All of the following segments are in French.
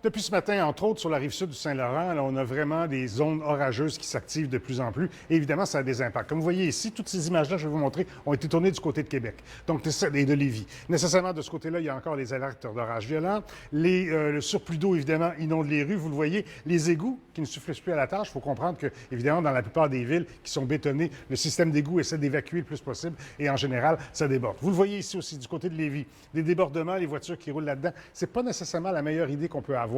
Depuis ce matin, entre autres, sur la rive sud du Saint-Laurent, là, on a vraiment des zones orageuses qui s'activent de plus en plus. Et évidemment, ça a des impacts. Comme vous voyez ici, toutes ces images-là, je vais vous montrer, ont été tournées du côté de Québec, donc et de Lévis. Nécessairement, de ce côté-là, il y a encore les alertes d'orage violents. Le surplus d'eau, évidemment, inonde les rues. Vous le voyez, les égouts qui ne suffisent plus à la tâche. Il faut comprendre que, évidemment, dans la plupart des villes qui sont bétonnées, le système d'égouts essaie d'évacuer le plus possible et, en général, ça déborde. Vous le voyez ici aussi, du côté de Lévis. Des débordements, les voitures qui roulent là-dedans. C'est pas nécessairement la meilleure idée qu'on peut avoir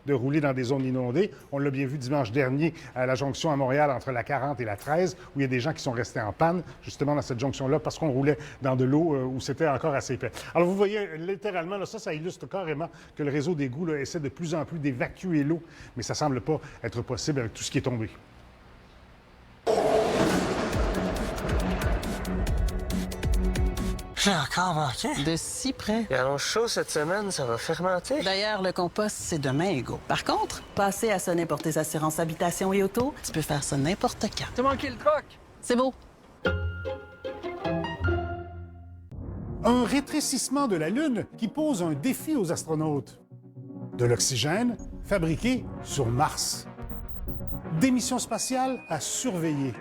de rouler dans des zones inondées. On l'a bien vu dimanche dernier à la jonction à Montréal entre la 40 et la 13, où il y a des gens qui sont restés en panne, justement dans cette jonction-là, parce qu'on roulait dans de l'eau où c'était encore assez épais. Alors vous voyez, littéralement, là, ça illustre carrément que le réseau d'égouts là, essaie de plus en plus d'évacuer l'eau, mais ça semble pas être possible avec tout ce qui est tombé. J'ai encore manqué. De si près. Il annonce chaud cette semaine, ça va fermenter. D'ailleurs, le compost, c'est demain, Hugo. Par contre, passer à sonner pour tes assurances habitation et auto, tu peux faire ça n'importe quand. T'as manqué le troc. C'est beau. Un rétrécissement de la Lune qui pose un défi aux astronautes. De l'oxygène fabriqué sur Mars. Des missions spatiales à surveiller.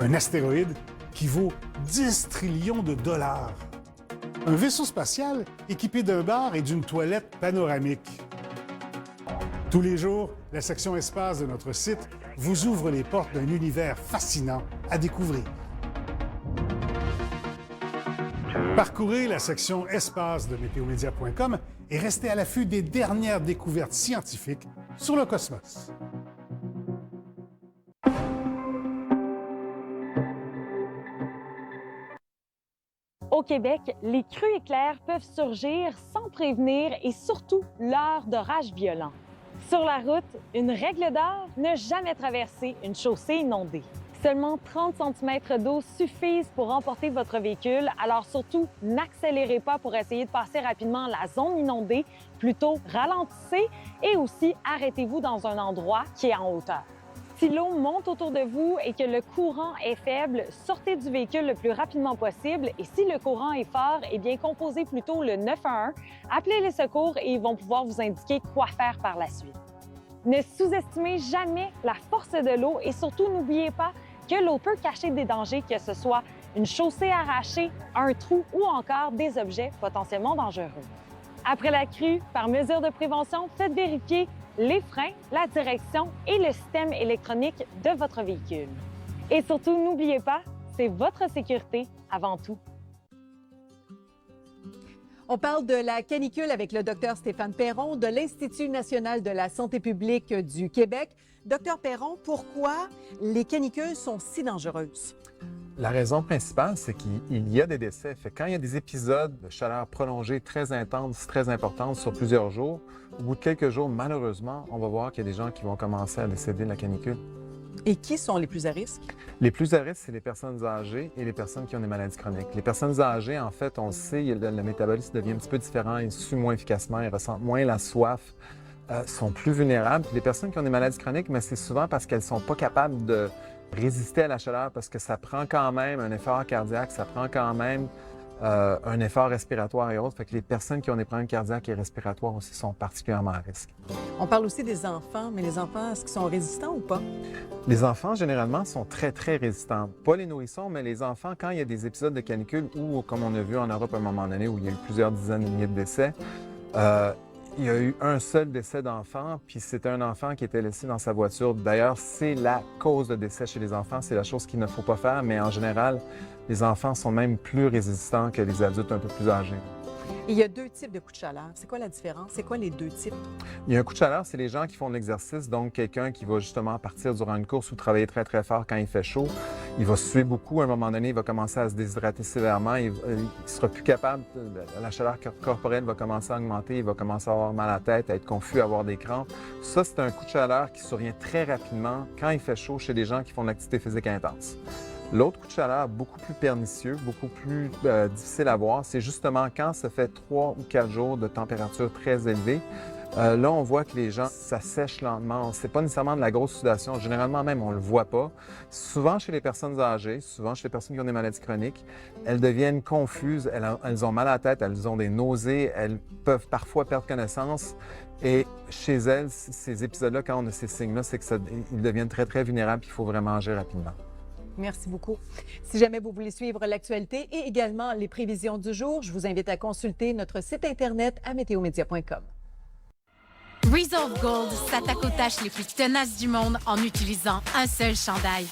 Un astéroïde qui vaut 10 trillions de dollars. Un vaisseau spatial équipé d'un bar et d'une toilette panoramique. Tous les jours, la section espace de notre site vous ouvre les portes d'un univers fascinant à découvrir. Parcourez la section espace de météomédia.com et restez à l'affût des dernières découvertes scientifiques sur le cosmos. Au Québec, les crues éclairs peuvent surgir sans prévenir et surtout lors d'orages violents. Sur la route, une règle d'or, ne jamais traverser une chaussée inondée. Seulement 30 cm d'eau suffisent pour emporter votre véhicule, alors surtout, n'accélérez pas pour essayer de passer rapidement la zone inondée, plutôt ralentissez et aussi arrêtez-vous dans un endroit qui est en hauteur. Si l'eau monte autour de vous et que le courant est faible, sortez du véhicule le plus rapidement possible et si le courant est fort, eh bien composez plutôt le 911, appelez les secours et ils vont pouvoir vous indiquer quoi faire par la suite. Ne sous-estimez jamais la force de l'eau et surtout n'oubliez pas que l'eau peut cacher des dangers, que ce soit une chaussée arrachée, un trou ou encore des objets potentiellement dangereux. Après la crue, par mesure de prévention, faites vérifier les freins, la direction et le système électronique de votre véhicule. Et surtout, n'oubliez pas, c'est votre sécurité avant tout. On parle de la canicule avec le docteur Stéphane Perron de l'Institut national de la santé publique du Québec. Docteur Perron, pourquoi les canicules sont si dangereuses? La raison principale, c'est qu'il y a des décès. Quand il y a des épisodes de chaleur prolongée très intense, très importante sur plusieurs jours, au bout de quelques jours, malheureusement, on va voir qu'il y a des gens qui vont commencer à décéder de la canicule. Et qui sont les plus à risque? Les plus à risque, c'est les personnes âgées et les personnes qui ont des maladies chroniques. Les personnes âgées, en fait, on le sait, le métabolisme devient un petit peu différent, ils suent moins efficacement, ils ressentent moins la soif, sont plus vulnérables. Puis les personnes qui ont des maladies chroniques, mais c'est souvent parce qu'elles ne sont pas capables de résister à la chaleur parce que ça prend quand même un effort cardiaque, ça prend quand même un effort respiratoire et autres. Fait que les personnes qui ont des problèmes cardiaques et respiratoires aussi sont particulièrement à risque. On parle aussi des enfants, mais les enfants, est-ce qu'ils sont résistants ou pas? Les enfants, généralement, sont très, très résistants. Pas les nourrissons, mais les enfants, quand il y a des épisodes de canicule ou, comme on a vu en Europe à un moment donné, où il y a eu plusieurs dizaines de milliers de décès, il y a eu un seul décès d'enfant, puis c'était un enfant qui était laissé dans sa voiture. D'ailleurs, c'est la cause de décès chez les enfants, c'est la chose qu'il ne faut pas faire, mais en général, les enfants sont même plus résistants que les adultes un peu plus âgés. Il y a deux types de coups de chaleur. C'est quoi la différence? C'est quoi les deux types? Il y a un coup de chaleur, c'est les gens qui font de l'exercice, donc quelqu'un qui va justement partir durant une course ou travailler très, très fort quand il fait chaud. Il va suer beaucoup, à un moment donné, il va commencer à se déshydrater sévèrement, il sera plus capable, la chaleur corporelle va commencer à augmenter, il va commencer à avoir mal à la tête, à être confus, à avoir des crampes. Ça, c'est un coup de chaleur qui survient très rapidement quand il fait chaud chez des gens qui font de l'activité physique intense. L'autre coup de chaleur, beaucoup plus pernicieux, beaucoup plus difficile à voir, c'est justement quand ça fait 3 ou 4 jours de température très élevée. Là, on voit que les gens, ça sèche lentement. C'est pas nécessairement de la grosse sudation. Généralement même, on le voit pas. Souvent chez les personnes âgées, souvent chez les personnes qui ont des maladies chroniques, elles deviennent confuses, elles ont mal à la tête, elles ont des nausées, elles peuvent parfois perdre connaissance. Et chez elles, ces épisodes-là, quand on a ces signes-là, c'est qu'ils deviennent très, très vulnérables et il faut vraiment agir rapidement. Merci beaucoup. Si jamais vous voulez suivre l'actualité et également les prévisions du jour, je vous invite à consulter notre site Internet à météomédia.com. Resolve Gold s'attaque aux taches les plus tenaces du monde en utilisant un seul chandail.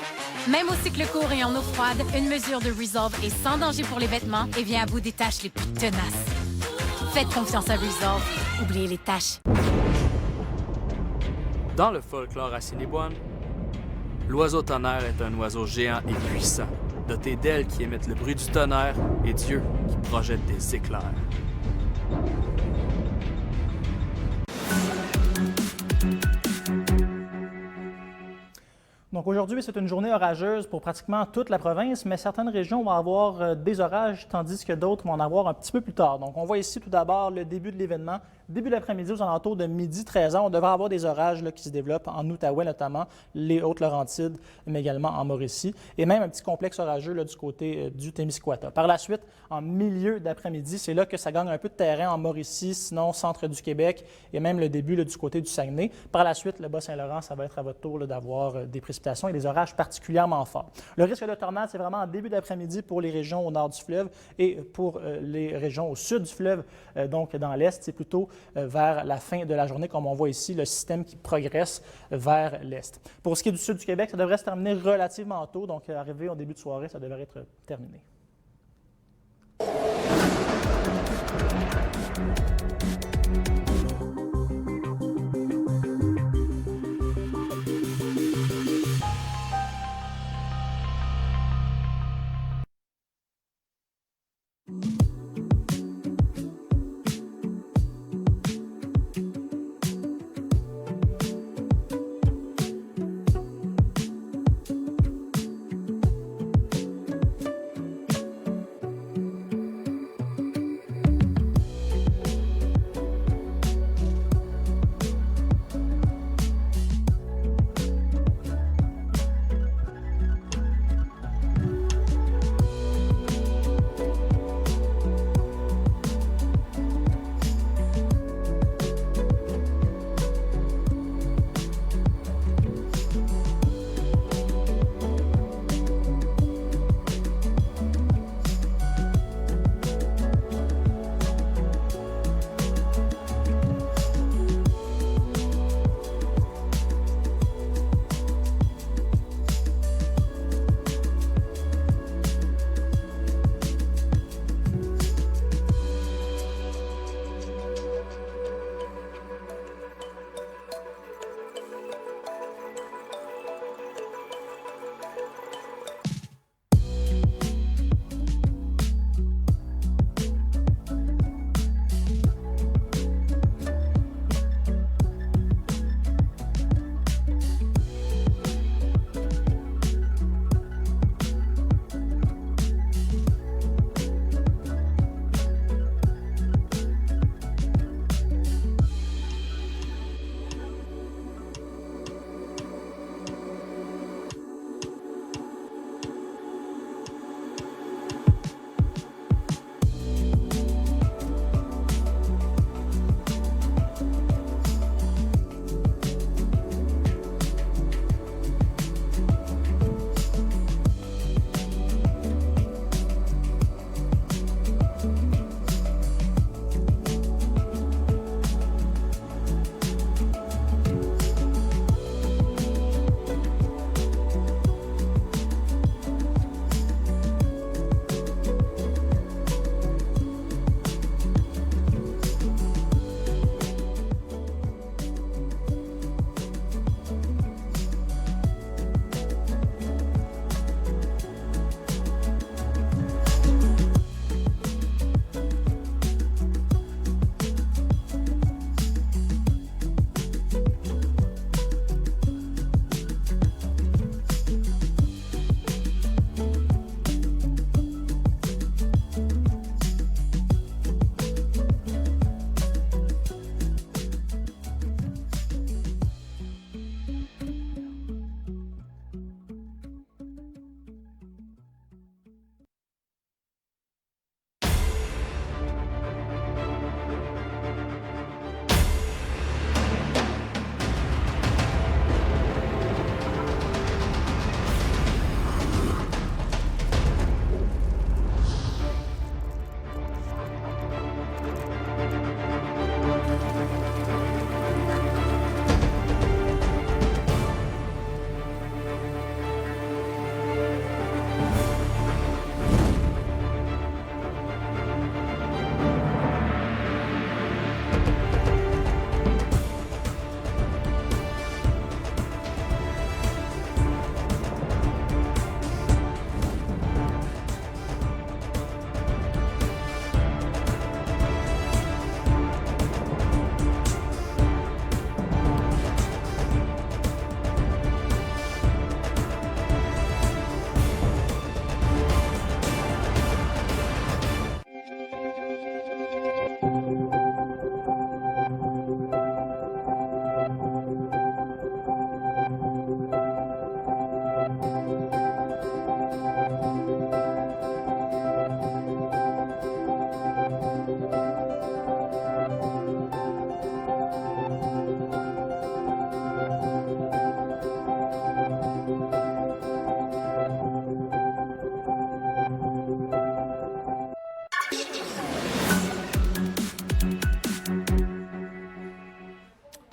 Même au cycle court et en eau froide, une mesure de Resolve est sans danger pour les vêtements et vient à bout des taches les plus tenaces. Faites confiance à Resolve. Oubliez les taches. Dans le folklore assiniboine, l'oiseau tonnerre est un oiseau géant et puissant, doté d'ailes qui émettent le bruit du tonnerre et d'yeux qui projettent des éclairs. Donc aujourd'hui, c'est une journée orageuse pour pratiquement toute la province, mais certaines régions vont avoir des orages, tandis que d'autres vont en avoir un petit peu plus tard. Donc on voit ici tout d'abord le début de l'événement. Début d'après-midi, aux alentours de midi 13h, on devrait avoir des orages là, qui se développent en Outaouais notamment, les Hautes-Laurentides, mais également en Mauricie, et même un petit complexe orageux là, du côté du Témiscouata. Par la suite, en milieu d'après-midi, c'est là que ça gagne un peu de terrain en Mauricie, sinon centre du Québec, et même le début là, du côté du Saguenay. Par la suite, le Bas-Saint-Laurent, ça va être à votre tour là, d'avoir des précipitations et des orages particulièrement forts. Le risque de tornade, c'est vraiment en début d'après-midi pour les régions au nord du fleuve et pour les régions au sud du fleuve, donc dans l'est, c'est plutôt vers la fin de la journée, comme on voit ici, le système qui progresse vers l'est. Pour ce qui est du sud du Québec, ça devrait se terminer relativement tôt, donc arrivé au début de soirée, ça devrait être terminé.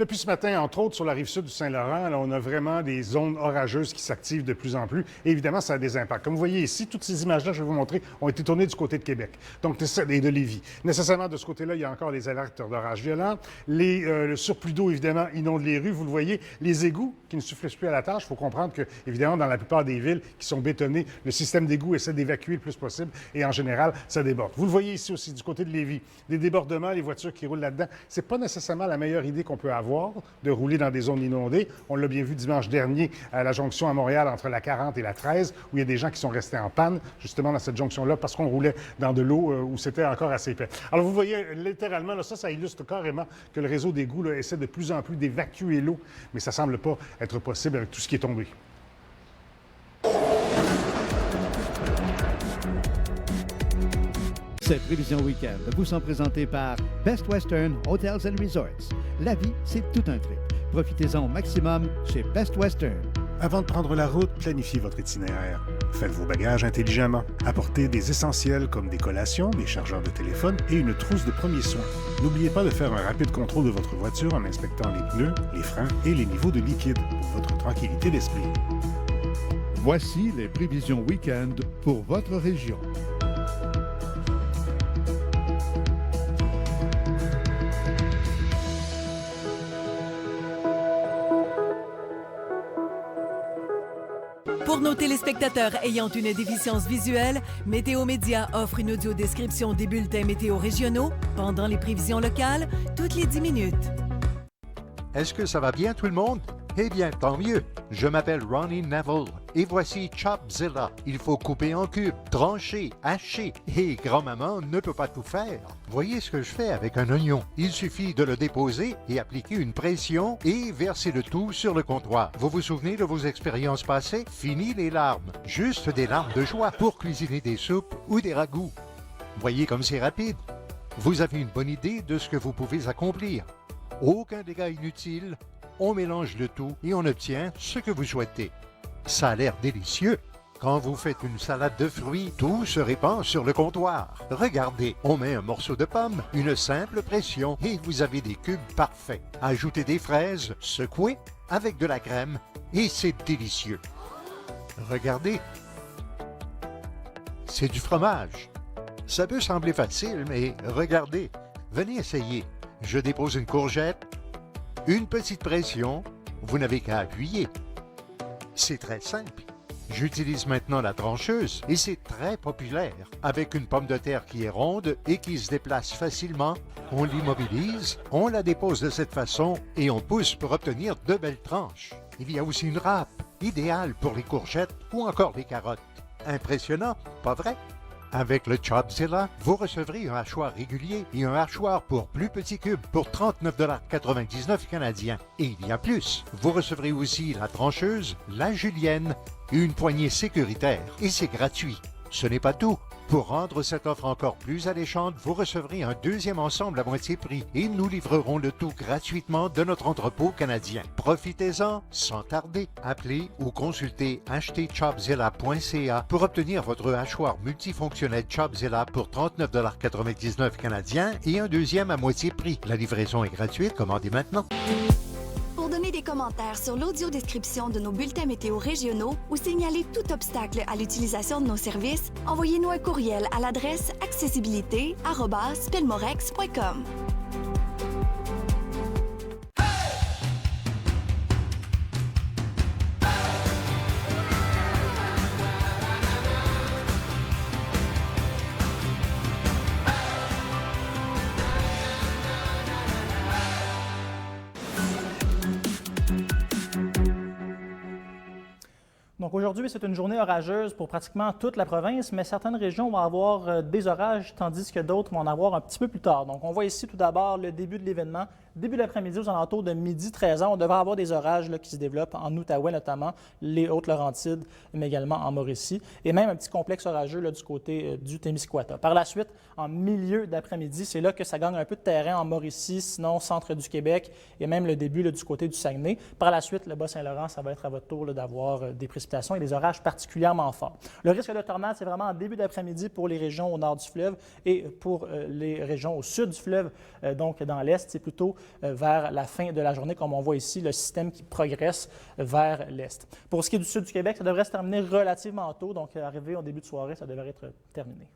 Depuis ce matin, entre autres, sur la rive sud du Saint-Laurent, là, on a vraiment des zones orageuses qui s'activent de plus en plus. Et évidemment, ça a des impacts. Comme vous voyez ici, toutes ces images-là, je vais vous montrer, ont été tournées du côté de Québec, donc et de Lévis. Nécessairement, de ce côté-là, il y a encore des alertes d'orage violent. Le surplus d'eau, évidemment, inonde les rues. Vous le voyez, les égouts qui ne suffisent plus à la tâche. Il faut comprendre que, évidemment, dans la plupart des villes qui sont bétonnées, le système d'égouts essaie d'évacuer le plus possible et, en général, ça déborde. Vous le voyez ici aussi, du côté de Lévis. Des débordements, les voitures qui roulent là-dedans. C'est pas nécessairement la meilleure idée qu'on peut avoir de rouler dans des zones inondées. On l'a bien vu dimanche dernier à la jonction à Montréal entre la 40 et la 13, où il y a des gens qui sont restés en panne, justement dans cette jonction-là, parce qu'on roulait dans de l'eau où c'était encore assez épais. Alors, vous voyez, littéralement, là, ça illustre carrément que le réseau d'égouts là, essaie de plus en plus d'évacuer l'eau, mais ça semble pas être possible avec tout ce qui est tombé. Cette prévision week-end vous sont présentées par Best Western Hotels and Resorts. La vie, c'est tout un trip. Profitez-en au maximum chez Best Western. Avant de prendre la route, planifiez votre itinéraire. Faites vos bagages intelligemment. Apportez des essentiels comme des collations, des chargeurs de téléphone et une trousse de premiers soins. N'oubliez pas de faire un rapide contrôle de votre voiture en inspectant les pneus, les freins et les niveaux de liquide pour votre tranquillité d'esprit. Voici les prévisions week-end pour votre région. Pour nos téléspectateurs ayant une déficience visuelle, Météo Média offre une audio-description des bulletins météo régionaux pendant les prévisions locales, toutes les 10 minutes. Est-ce que ça va bien tout le monde? Eh bien, tant mieux. Je m'appelle Ronnie Neville et voici Chopzilla. Il faut couper en cubes, trancher, hacher et grand-maman ne peut pas tout faire. Voyez ce que je fais avec un oignon. Il suffit de le déposer et appliquer une pression et verser le tout sur le comptoir. Vous vous souvenez de vos expériences passées? Fini les larmes. Juste des larmes de joie pour cuisiner des soupes ou des ragoûts. Voyez comme c'est rapide. Vous avez une bonne idée de ce que vous pouvez accomplir. Aucun dégât inutile. On mélange le tout et on obtient ce que vous souhaitez. Ça a l'air délicieux. Quand vous faites une salade de fruits, tout se répand sur le comptoir. Regardez, on met un morceau de pomme, une simple pression et vous avez des cubes parfaits. Ajoutez des fraises, secouez avec de la crème et c'est délicieux. Regardez, c'est du fromage. Ça peut sembler facile, mais regardez, venez essayer. Je dépose une courgette, une petite pression, vous n'avez qu'à appuyer. C'est très simple. J'utilise maintenant la trancheuse et c'est très populaire. Avec une pomme de terre qui est ronde et qui se déplace facilement, on l'immobilise, on la dépose de cette façon et on pousse pour obtenir de belles tranches. Il y a aussi une râpe, idéale pour les courgettes ou encore les carottes. Impressionnant, pas vrai? Avec le Chopzilla, vous recevrez un hachoir régulier et un hachoir pour plus petits cubes pour 39,99 canadiens. Et il y a plus. Vous recevrez aussi la trancheuse, la julienne et une poignée sécuritaire. Et c'est gratuit. Ce n'est pas tout. Pour rendre cette offre encore plus alléchante, vous recevrez un deuxième ensemble à moitié prix et nous livrerons le tout gratuitement de notre entrepôt canadien. Profitez-en sans tarder. Appelez ou consultez achetezchopzilla.ca pour obtenir votre hachoir multifonctionnel Chopzilla pour 39,99 canadiens et un deuxième à moitié prix. La livraison est gratuite, commandez maintenant. Pour donner des commentaires sur l'audio-description de nos bulletins météo régionaux ou signaler tout obstacle à l'utilisation de nos services, envoyez-nous un courriel à l'adresse accessibilité@spelmorex.com. Donc aujourd'hui, c'est une journée orageuse pour pratiquement toute la province, mais certaines régions vont avoir des orages, tandis que d'autres vont en avoir un petit peu plus tard. Donc on voit ici tout d'abord le début de l'événement. Début d'après-midi, aux alentours de midi 13h, on devrait avoir des orages là, qui se développent en Outaouais notamment, les Hautes-Laurentides, mais également en Mauricie, et même un petit complexe orageux là, du côté du Témiscouata. Par la suite, en milieu d'après-midi, c'est là que ça gagne un peu de terrain en Mauricie, sinon centre du Québec, et même le début là, du côté du Saguenay. Par la suite, le Bas-Saint-Laurent, ça va être à votre tour là, d'avoir des précipitations inondations et des orages particulièrement forts. Le risque de tornade, c'est vraiment en début d'après-midi pour les régions au nord du fleuve et pour les régions au sud du fleuve, donc dans l'est, c'est plutôt vers la fin de la journée, comme on voit ici, le système qui progresse vers l'est. Pour ce qui est du sud du Québec, ça devrait se terminer relativement tôt, donc arrivé au début de soirée, ça devrait être terminé.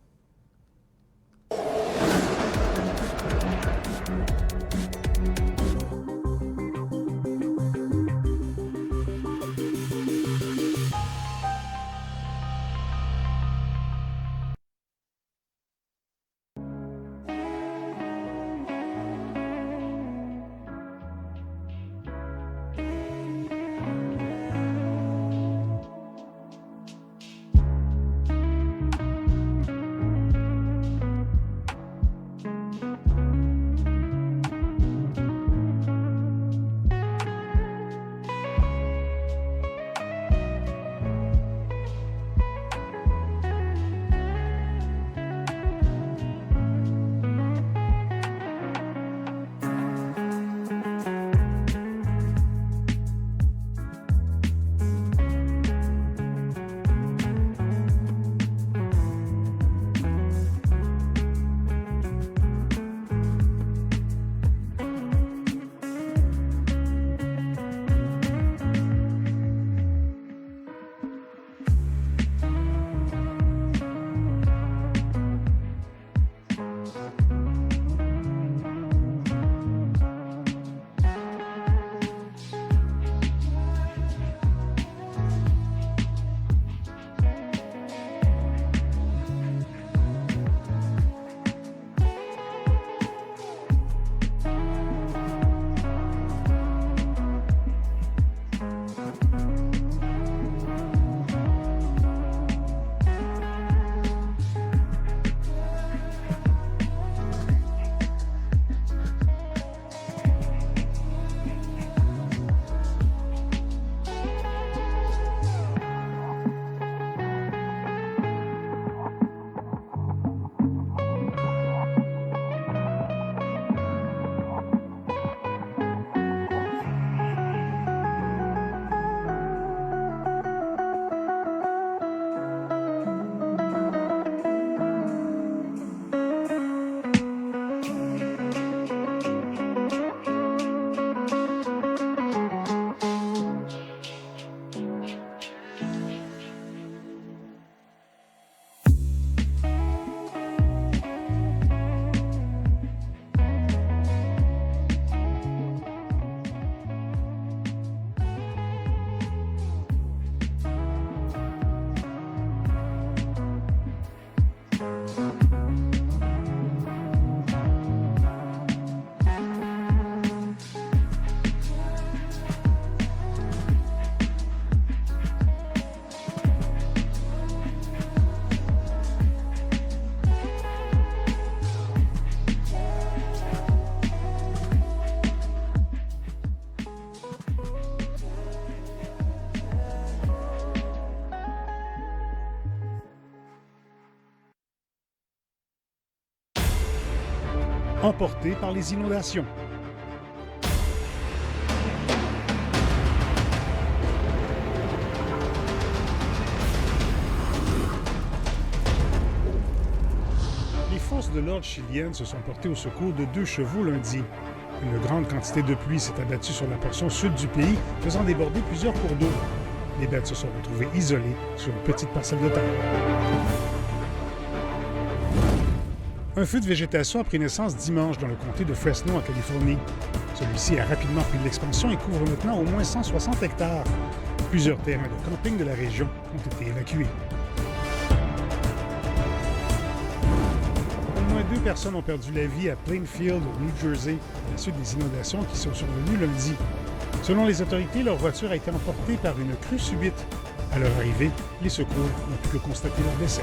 Emportés par les inondations. Les forces de l'ordre chiliennes se sont portées au secours de 2 chevaux lundi. Une grande quantité de pluie s'est abattue sur la portion sud du pays, faisant déborder plusieurs cours d'eau. Les bêtes se sont retrouvées isolées sur une petite parcelle de terre. Un feu de végétation a pris naissance dimanche dans le comté de Fresno, en Californie. Celui-ci a rapidement pris de l'expansion et couvre maintenant au moins 160 hectares. Plusieurs terrains de camping de la région ont été évacués. Au moins 2 personnes ont perdu la vie à Plainfield, au New Jersey, à la suite des inondations qui sont survenues lundi. Selon les autorités, leur voiture a été emportée par une crue subite. À leur arrivée, les secours n'ont pu que constater leur décès.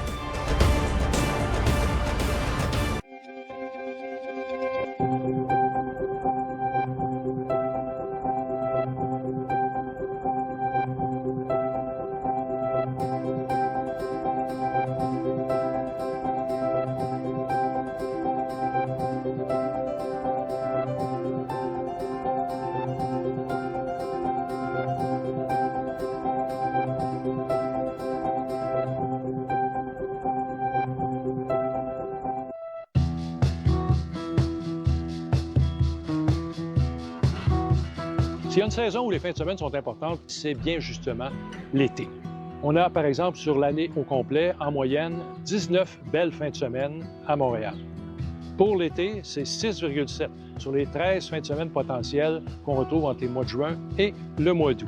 S'il y a une saison où les fins de semaine sont importantes, c'est bien justement l'été. On a, par exemple, sur l'année au complet, en moyenne, 19 belles fins de semaine à Montréal. Pour l'été, c'est 6,7 sur les 13 fins de semaine potentielles qu'on retrouve entre les mois de juin et le mois d'août.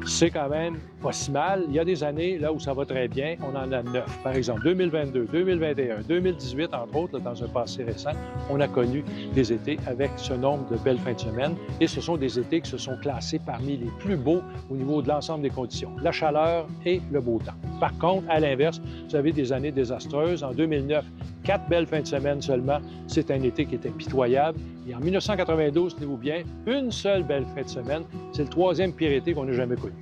C'est quand même pas si mal. Il y a des années là où ça va très bien, on en a 9. Par exemple, 2022, 2021, 2018, entre autres, là, dans un passé récent, on a connu des étés avec ce nombre de belles fins de semaine. Et ce sont des étés qui se sont classés parmi les plus beaux au niveau de l'ensemble des conditions, la chaleur et le beau temps. Par contre, à l'inverse, vous avez des années désastreuses. En 2009, 4 belles fins de semaine seulement. C'est un été qui était pitoyable. Et en 1992, tenez-vous bien, une seule belle fin de semaine. C'est le troisième pire été qu'on ait jamais connu.